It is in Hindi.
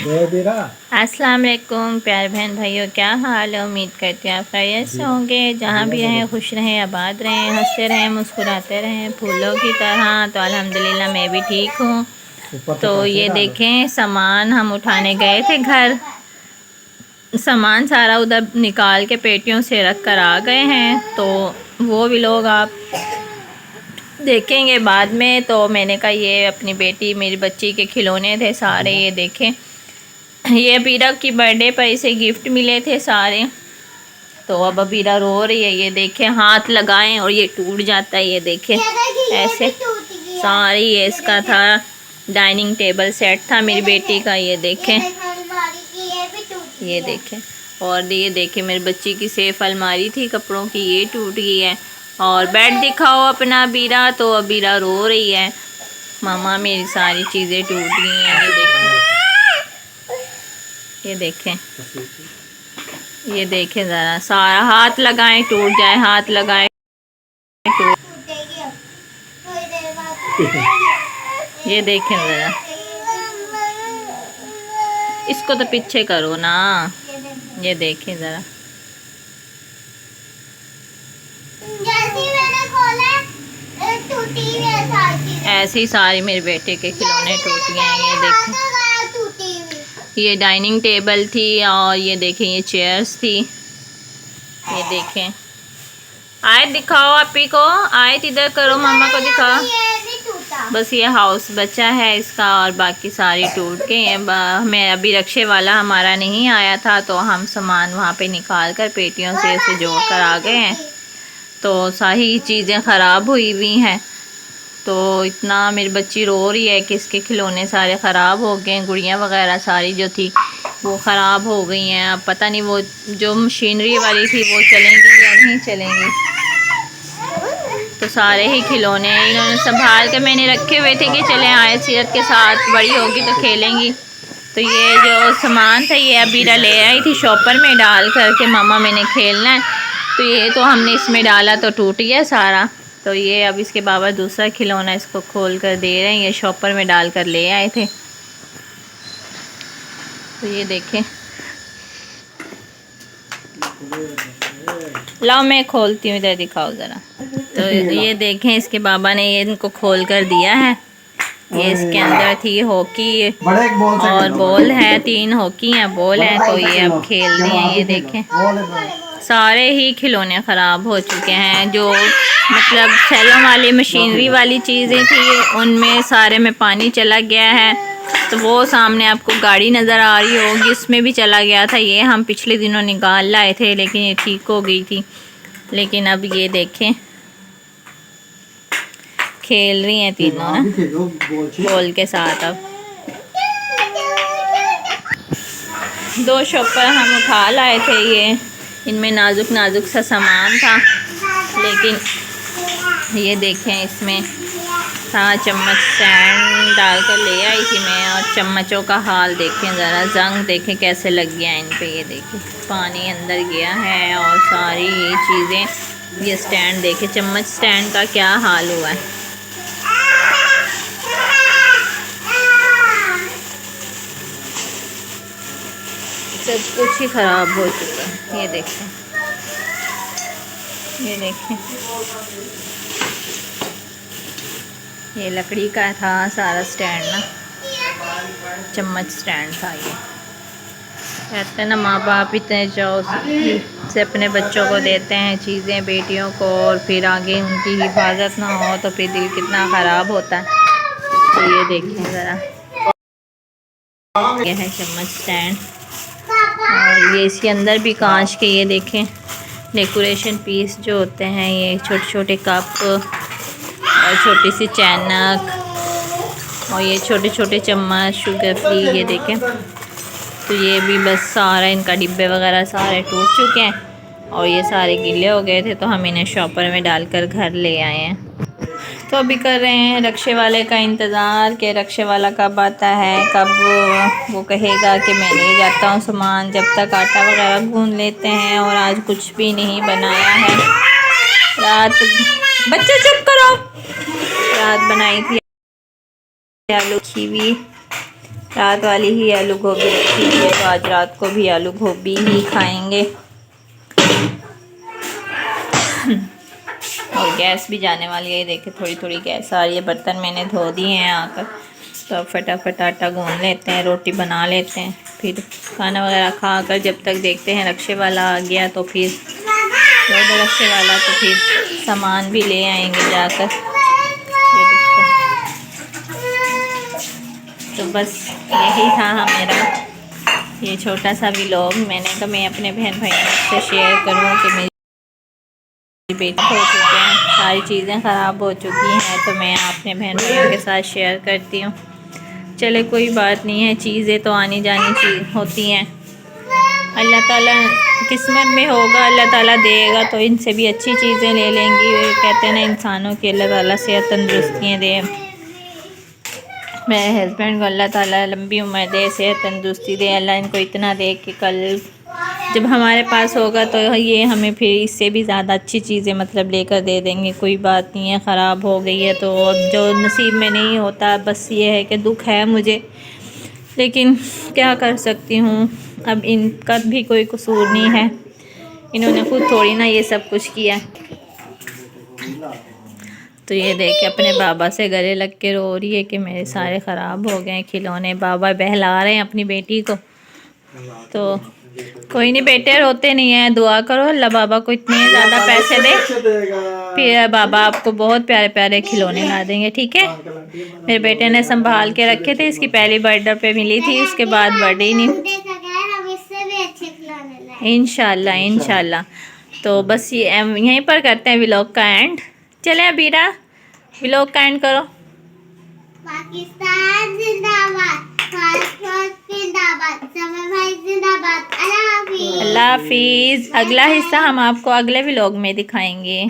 अस्सलाम वालेकुम प्यारे बहन भाइयों, क्या हाल है। उम्मीद करती हूँ आप खैरियत से होंगे। जहाँ भी रहें खुश रहें, आबाद रहें, हंसते रहें, मुस्कुराते रहें फूलों की तरह। तो अल्हम्दुलिल्लाह मैं भी ठीक हूँ। तो ये देखें, सामान हम उठाने गए थे घर, सामान सारा उधर निकाल के पेटियों से रख कर आ गए हैं। तो वो भी लोग आप देखेंगे बाद में। तो मैंने कहा ये अपनी बेटी मेरी बच्ची के खिलौने थे सारे, ये देखें। ये अबीरा की बर्थडे पर इसे गिफ्ट मिले थे सारे। तो अब अबीरा रो रही है। ये देखें, हाथ लगाएं और ये टूट जाता है। ये देखें ऐसे सारी, ये इसका था डाइनिंग टेबल सेट था मेरी बेटी का। ये देखें, ये देखें। और ये देखें मेरी बच्ची की सेफ अलमारी थी कपड़ों की, ये टूट गई है। और बेड दिखाओ अपना अबीरा। तो अबीरा रो रही है, मामा मेरी सारी चीज़ें टूट गई हैं। ये देखें, ये देखें, ये देखें ज़रा, सारा हाथ लगाएं टूट जाए, हाथ लगाएं टूट। ये देखें ज़रा, इसको तो पीछे करो ना। ये देखें ज़रा, ऐसे ही सारी मेरे बेटे के खिलौने टूट गए हैं। ये देखें, ये डाइनिंग टेबल थी और ये देखें ये चेयर्स थी। ये देखें, आयत दिखाओ आपी को, आयत इधर करो, मामा को दिखाओ। बस ये हाउस बचा है इसका और बाकी सारी टूट गई हैं। मैं अभी रक्षे वाला हमारा नहीं आया था, तो हम सामान वहाँ पे निकाल कर पेटियों से उसे जोड़ कर आ गए हैं। तो सारी चीज़ें ख़राब हुई हुई हैं। तो इतना मेरी बच्ची रो रही है कि इसके खिलौने सारे ख़राब हो गए हैं। गुड़ियाँ वगैरह सारी जो थी वो ख़राब हो गई हैं। अब पता नहीं वो जो मशीनरी वाली थी वो चलेंगी या नहीं चलेंगी। तो सारे ही खिलौने इन्होंने संभाल के मैंने रखे हुए थे कि चले आए सीरत के साथ, बड़ी होगी तो खेलेंगी। तो ये जो सामान था ये अबीरा ले आई थी शॉपर में डाल कर के, मामा मैंने खेलना है। तो ये तो हमने इसमें डाला तो टूट गया सारा। तो ये अब इसके बाबा दूसरा खिलौना इसको खोल कर दे रहे हैं। ये शॉपर में डाल कर ले आए थे। तो ये देखें, लाओ मैं खोलती हूँ, इधर दिखाओ ज़रा। तो ये देखें, इसके बाबा ने ये इनको खोल कर दिया है। ये इसके अंदर थी हॉकी और बॉल है, 3 हॉकी हैं, बॉल है। तो ये अब खेल रही हैं। ये देखें, सारे ही खिलौने ख़राब हो चुके हैं। जो मतलब सैलों वाली मशीनरी वाली चीज़ें थी उनमें सारे में पानी चला गया है। तो वो सामने आपको गाड़ी नज़र आ रही होगी, इसमें भी चला गया था। ये हम पिछले दिनों निकाल लाए थे लेकिन ये ठीक हो गई थी। लेकिन अब ये देखें, खेल रही हैं तीनों ना बॉल के साथ। अब 2 शॉपर हम उठा लाए थे। ये इनमें नाजुक नाजुक सा सामान था, लेकिन ये देखें इसमें था चम्मच स्टैंड डाल कर ले आई थी मैं। और चम्मचों का हाल देखें ज़रा, जंग देखें कैसे लग गया इन पे। ये देखें पानी अंदर गया है और सारी ये चीज़ें। ये स्टैंड देखें, चम्मच स्टैंड का क्या हाल हुआ है। सब कुछ ही ख़राब हो चुका है। ये देखें, ये देखें, ये लकड़ी का था सारा स्टैंड ना, चम्मच स्टैंड था ये। कहते हैं ना माँ बाप इतने चाव से अपने बच्चों को देते हैं चीज़ें, बेटियों को, और फिर आगे उनकी हिफाजत ना हो तो फिर दिल कितना ख़राब होता है। तो ये देखें ज़रा, ये है चम्मच स्टैंड। और ये इसके अंदर भी कांच के, ये देखें डेकोरेशन पीस जो होते हैं, ये छोटे छोटे कप और छोटी सी चैनक और ये छोटे छोटे चम्मच शुगर फ्री। ये देखें, तो ये भी बस सारा इनका डिब्बे वगैरह सारे टूट चुके हैं और ये सारे गीले हो गए थे। तो हम इन्हें शॉपर में डालकर घर ले आए हैं। तो अभी कर रहे हैं रक्षे वाले का इंतज़ार कि रक्षे वाला कब आता है, कब वो कहेगा कि मैं ले जाता हूँ सामान। जब तक आटा वगैरह गूंद लेते हैं। और आज कुछ भी नहीं बनाया है। रात, बच्चे चुप करो, रात बनाई थी आलू खीवी रात वाली ही आलू गोभी रखी हुई है, तो आज रात को भी आलू गोभी ही खाएंगे। और गैस भी जाने वाली है, देखिए थोड़ी थोड़ी गैस आ रही है। बर्तन मैंने धो दिए हैं आकर, तो अब फटाफट आटा गूंद लेते हैं, रोटी बना लेते हैं, फिर खाना वगैरह खा कर जब तक देखते हैं रक्शे वाला आ गया तो फिर रक्शे वाला तो फिर सामान भी ले आएंगे जाकर। ये देखते हैं। तो बस यही था मेरा ये छोटा सा व्लॉग। मैंने कहा मैं अपने बहन भाइयों से शेयर करूँ कि मेरी बेटी हो चुके हैं, सारी चीज़ें ख़राब हो चुकी हैं, तो मैं अपने बहन भाइयों के साथ शेयर करती हूँ। चले कोई बात नहीं है, चीज़ें तो आनी जानी चीज़ होती हैं। अल्लाह ताला किस्मत में होगा, अल्लाह ताला देगा तो इनसे भी अच्छी चीज़ें ले लेंगी। कहते हैं ना इंसानों की अल्लाह ताला सेहत तंदुरुस्तियाँ दे। मेरे हस्बैंड को अल्लाह ताला लंबी उम्र दे, सेहत तंदुरुस्ती दे। अल्लाह इनको इतना दे कि कल जब हमारे पास होगा तो ये हमें फिर इससे भी ज़्यादा अच्छी चीज़ें मतलब लेकर दे देंगे। कोई बात नहीं है, ख़राब हो गई है तो अब जो नसीब में नहीं होता, बस ये है कि दुख है मुझे, लेकिन क्या कर सकती हूँ। अब इनका भी कोई कसूर नहीं है, इन्होंने खुद थोड़ी ना ये सब कुछ किया। तो ये देख के अपने बाबा से गले लग के रो रही है कि मेरे सारे ख़राब हो गए खिलौने। बाबा बहला रहे हैं अपनी बेटी को। तो कोई नहीं बेटे, रोते नहीं है, दुआ करो अल्लाह बाबा को इतने ज़्यादा पैसे दे, फिर बाबा आपको बहुत प्यारे प्यारे खिलौने ला देंगे, ठीक है। मेरे बेटे ने संभाल के रखे थे, इसकी पहली बर्थडे पे मिली थी, उसके बाद बर्थडे ही नहीं। इंशाल्लाह इंशाल्लाह। तो बस ये यहीं पर करते हैं व्लॉग का एंड। चले अबीरा व्लॉग का एंड करो। पाकिस्तान जिंदाबाद, जिंदाबाद, अल्लाह हाफिज़। अगला हिस्सा हम आपको अगले व्लॉग में दिखाएंगे।